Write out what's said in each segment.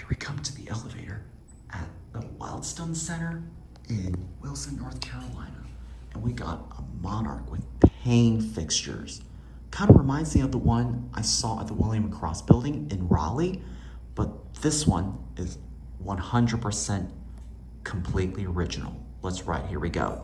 we come to the elevator at the Waldston Center in Wilson, North Carolina. And we got a Monarch with Payne fixtures. Kind of reminds me of the one I saw at the William and Cross building in Raleigh, but this one is 100% completely original. Let's ride, here we go.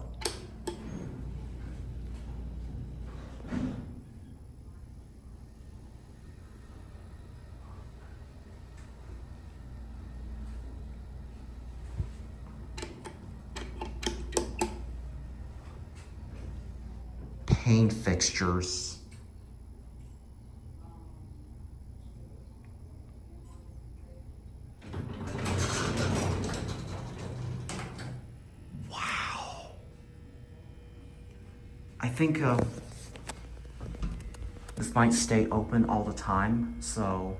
Payne fixtures. Wow. I think this might stay open all the time, so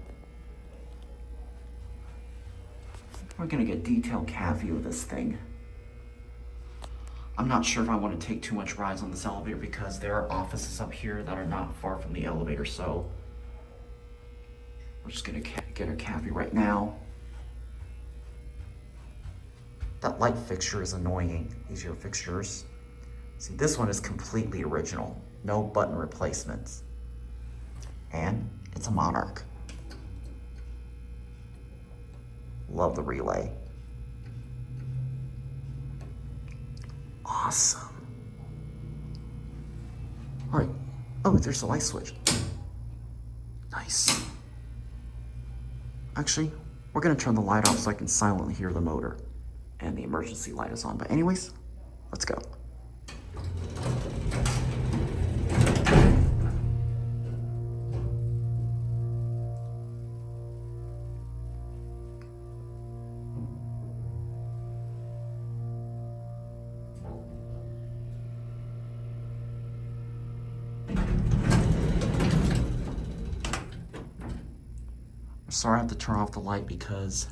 we're gonna get detailed cab view of this thing. I'm not sure if I want to take too much rides on this elevator because there are offices up here that are not far from the elevator, so we're just gonna get a cab view right now. That light fixture is annoying. These are your fixtures. See, this one is completely original. No button replacements. And it's a Monarch. Love the relay. Awesome. All right. Oh, there's a light switch. Nice. Actually, we're gonna turn the light off so I can silently hear the motor. And the emergency light is on. But anyways, let's go. Sorry I have to turn off the light because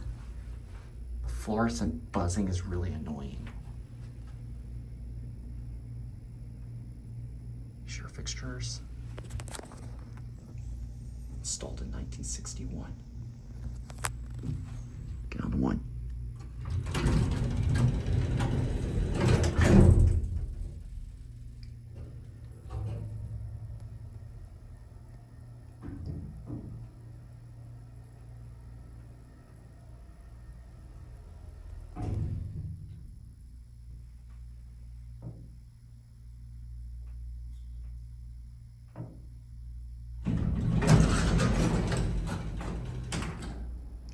the fluorescent buzzing is really annoying. Here's your fixtures. Installed in 1961. Get on the one.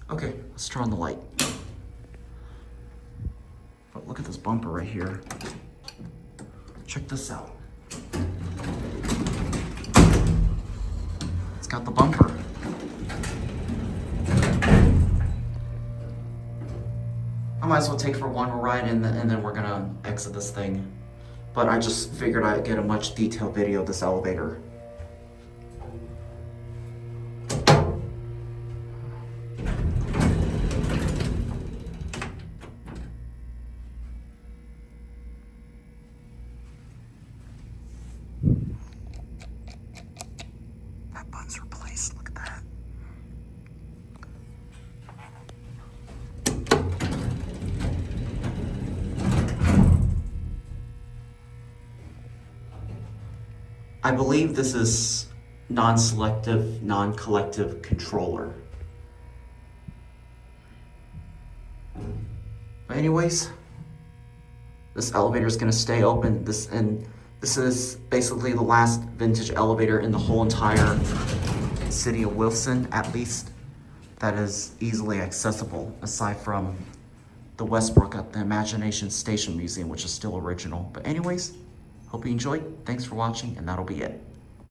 Okay, let's turn on the light. But look at this bumper right here. Check this out. It's got the bumper. I might as well take it for one more ride and then we're gonna exit this thing. But I just figured I'd get a much detailed video of this elevator. That button's replaced, look at that. I believe this is non-selective, non-collective controller. But anyways, this elevator is going to stay open. This is basically the last vintage elevator in the whole entire city of Wilson, at least, that is easily accessible, aside from the Westbrook at the Imagination Station Museum, which is still original. But anyways, hope you enjoyed. Thanks for watching, and that'll be it.